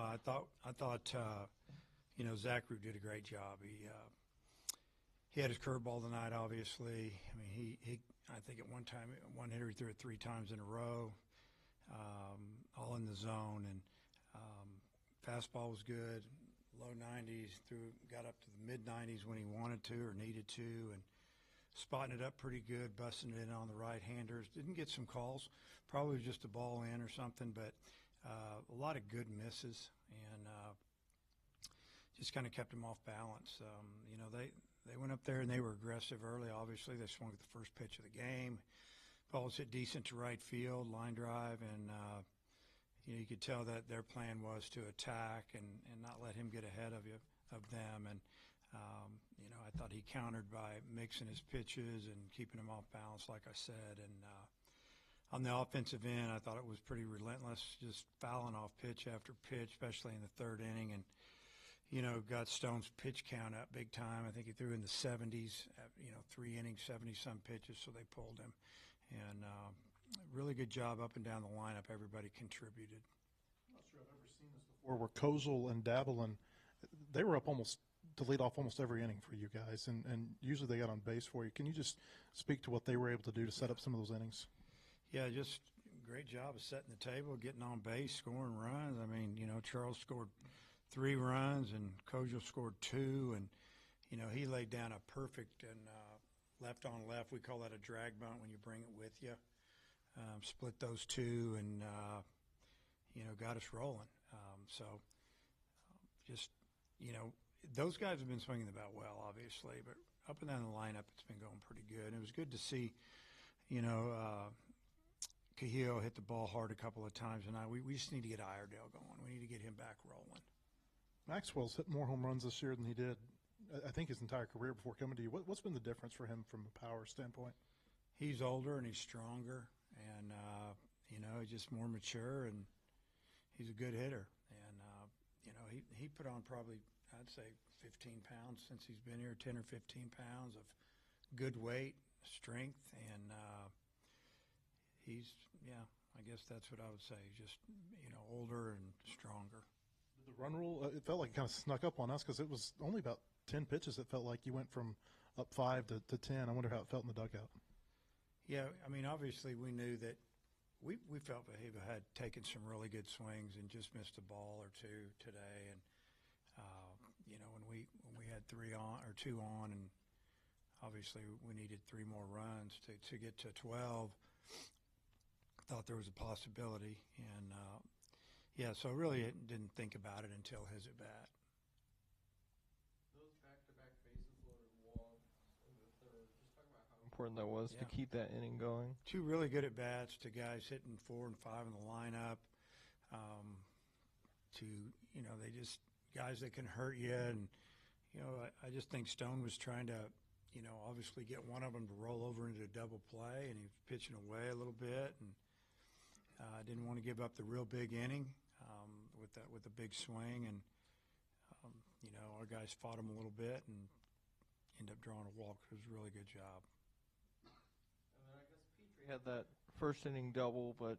I thought Zach Root did a great job. He had his curveball tonight, obviously. I mean, I think at one hitter he threw it 3 times in a row, all in the zone, and fastball was good, low 90s, got up to the mid 90s when he wanted to or needed to, and spotting it up pretty good, busting it in on the right-handers. Didn't get some calls, probably just a ball in or something, but a lot of good misses, and just kind of kept him off balance. They went up there and they were aggressive early. Obviously, they swung at the first pitch of the game. Ball was hit decent to right field, line drive, and you could tell that their plan was to attack and not let him get ahead of them. And I thought he countered by mixing his pitches and keeping him off balance, like I said. And on the offensive end, I thought it was pretty relentless, just fouling off pitch after pitch, especially in the third inning. And got Stone's pitch count up big time. I think he threw in the 70s, 3 innings, 70-some pitches, so they pulled him. And really good job up and down the lineup. Everybody contributed. I'm not sure I've ever seen this before, where Kozel and Davelin, they were up almost to lead off almost every inning for you guys, and usually they got on base for you. Can you just speak to what they were able to do to set up some of those innings? Yeah, just great job of setting the table, getting on base, scoring runs. I mean, Charles scored 3 runs and Kozel scored 2, and he laid down a perfect and left on left. We call that a drag bunt when you bring it with you. Split those 2 and got us rolling. Those guys have been swinging the bat well, obviously, but up and down the lineup, it's been going pretty good. And it was good to see, Cahillo hit the ball hard a couple of times, and we just need to get Iredale going. We need to get him back rolling. Maxwell's hit more home runs this year than he did, I think, his entire career before coming to you. What's been the difference for him from a power standpoint? He's older and he's stronger, and he's just more mature, and he's a good hitter. And he put on probably, I'd say, 15 pounds since he's been here, 10 or 15 pounds of good weight, strength, and I guess that's what I would say. Just older and stronger. The run rule, it felt like it kind of snuck up on us because it was only about 10 pitches. It felt like you went from up 5 to 10. I wonder how it felt in the dugout. Yeah, I mean, obviously we knew that we felt that he had taken some really good swings and just missed a ball or 2 today. And when we had 3 on or 2 on, and obviously we needed 3 more runs to get to 12. Thought there was a possibility, and so really didn't think about it until his at bat. Those back-to-back bases loaded walks in the third. Just talk about how important that was to keep that inning going. 2 really good at bats to guys hitting 4 and 5 in the lineup. They just guys that can hurt you, and I just think Stone was trying to obviously get one of them to roll over into a double play, and he was pitching away a little bit, and didn't want to give up the real big inning with a big swing, and our guys fought him a little bit and ended up drawing a walk. It was a really good job. And then I guess Petrie had that first inning double, but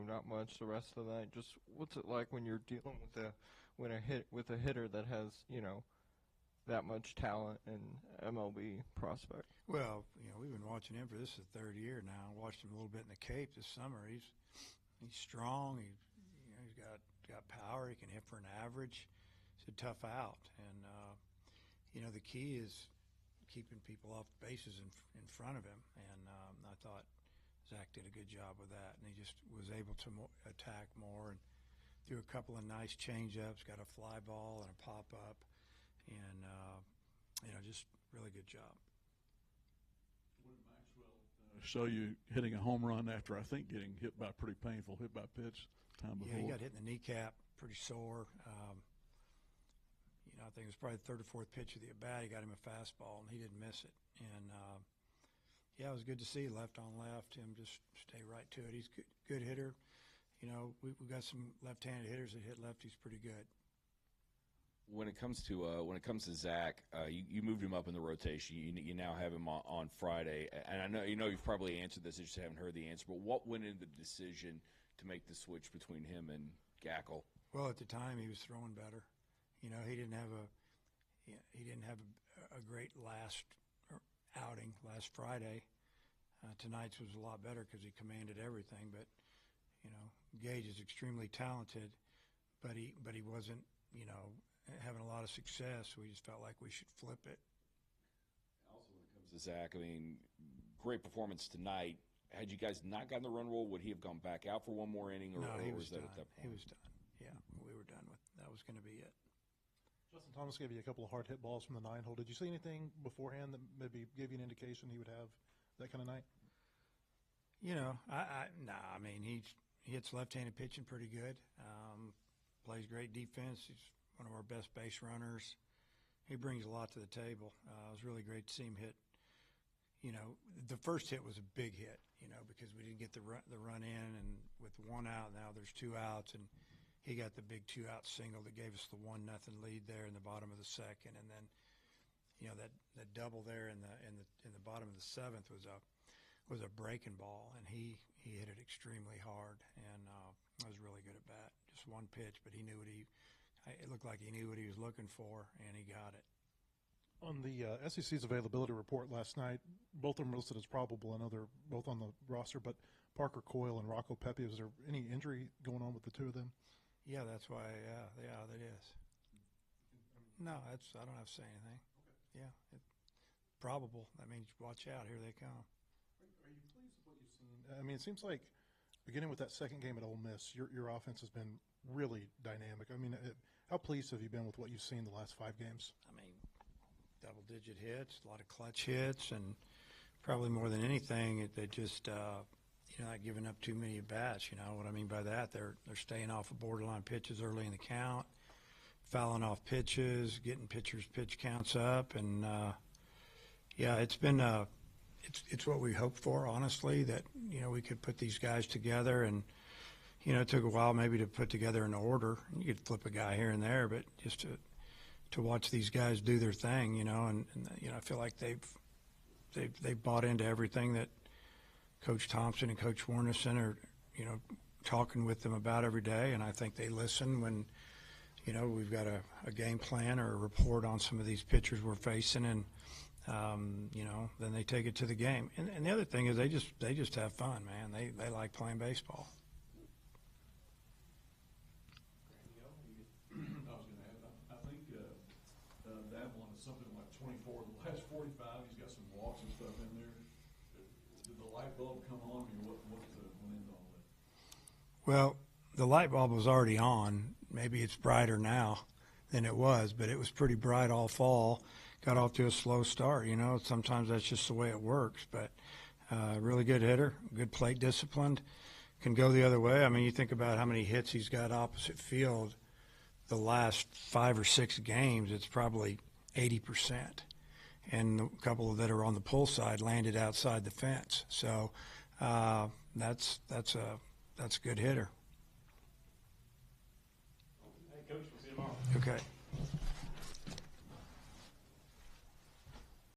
not much the rest of the night. Just what's it like when you're dealing with a hitter that has that much talent and MLB prospect? Well, we've been watching him for this is the 3rd year now. I watched him a little bit in the Cape this summer. He's strong. He's got power. He can hit for an average. He's a tough out, and the key is keeping people off the bases in front of him. And I thought Zach did a good job with that, and he just was able to attack more and threw a couple of nice change-ups, got a fly ball and a pop-up, and just really good job. What did Maxwell show you hitting a home run after, I think, getting hit by a pretty painful hit-by pitch time before? Yeah, he got hit in the kneecap, pretty sore. I think it was probably the 3rd or 4th pitch of the at-bat. He got him a fastball, and he didn't miss it. And, it was good to see left on left, him just stay right to it. He's a good hitter. We've got some left-handed hitters that hit lefties pretty good. When it comes to Zach, you moved him up in the rotation. You now have him on Friday, and I know you've probably answered this. I just haven't heard the answer. But what went into the decision to make the switch between him and Gackle? Well, at the time, he was throwing better. You know, he didn't have a great last outing last Friday. Tonight's was a lot better because he commanded everything. But you know, Gage is extremely talented, but he wasn't, you know, having a lot of success. We just felt like we should flip it. Also, when it comes to Zach, I mean, great performance tonight. Had you guys not gotten the run roll, would he have gone back out for one more inning, or, No, he or was was that done. at that point? He was done. Yeah, we were done with that. Was going to be it. Justin Thomas gave you a couple of hard hit balls from the 9-hole. Did you see anything beforehand that maybe gave you an indication he would have that kind of night? You know, I mean, he hits left-handed pitching pretty good. Plays great defense. He's one of our best base runners. He brings a lot to the table. It was really great to see him hit. You know, the first hit was a big hit, you know, because we didn't get the run in, and with one out, now there's 2 outs, and he got the big 2-out single that gave us the 1-0 lead there in the bottom of the second, and then, you know, that double there in the bottom of the seventh was a breaking ball, and he hit it extremely hard, and was really good at bat. Just one pitch, but he knew it looked like he knew what he was looking for, and he got it. On the SEC's availability report last night, both of them listed as probable. I know they're both on the roster, but Parker Coyle and Rocco Pepe, is there any injury going on with the two of them? Yeah, that's why. Yeah, that is. No, I don't have to say anything. Okay. Yeah, probable. That means watch out. Here they come. Are you pleased with what you've seen? I mean, it seems like beginning with that second game at Ole Miss, your offense has been really dynamic. I mean, how pleased have you been with what you've seen the last 5 games? I mean, double-digit hits, a lot of clutch hits, and probably more than anything, they just not giving up too many at-bats. You know what I mean by that? They're staying off of borderline pitches early in the count, fouling off pitches, getting pitchers' pitch counts up, and it's been it's what we hoped for, honestly, that we could put these guys together, and it took a while maybe to put together an order. You could flip a guy here and there, but just to watch these guys do their thing, and I feel like they've bought into everything that Coach Thompson and Coach Warnison are, talking with them about every day, and I think they listen when, we've got a game plan or a report on some of these pitchers we're facing, and then they take it to the game. And the other thing is they just have fun, man. They like playing baseball. I was going to add, I think Dablon is something like 24 of the last 45. He's got some walks and stuff in there. Did the light bulb come on? I mean, what went into all that? Well, the light bulb was already on. Maybe it's brighter now than it was, but it was pretty bright all fall. Got off to a slow start, Sometimes that's just the way it works. But really good hitter, good plate disciplined, can go the other way. I mean, you think about how many hits he's got opposite field the last 5 or 6 games, it's probably 80%. And a couple that are on the pull side landed outside the fence. So that's a good hitter. Hey, Coach, we'll see you tomorrow. Okay.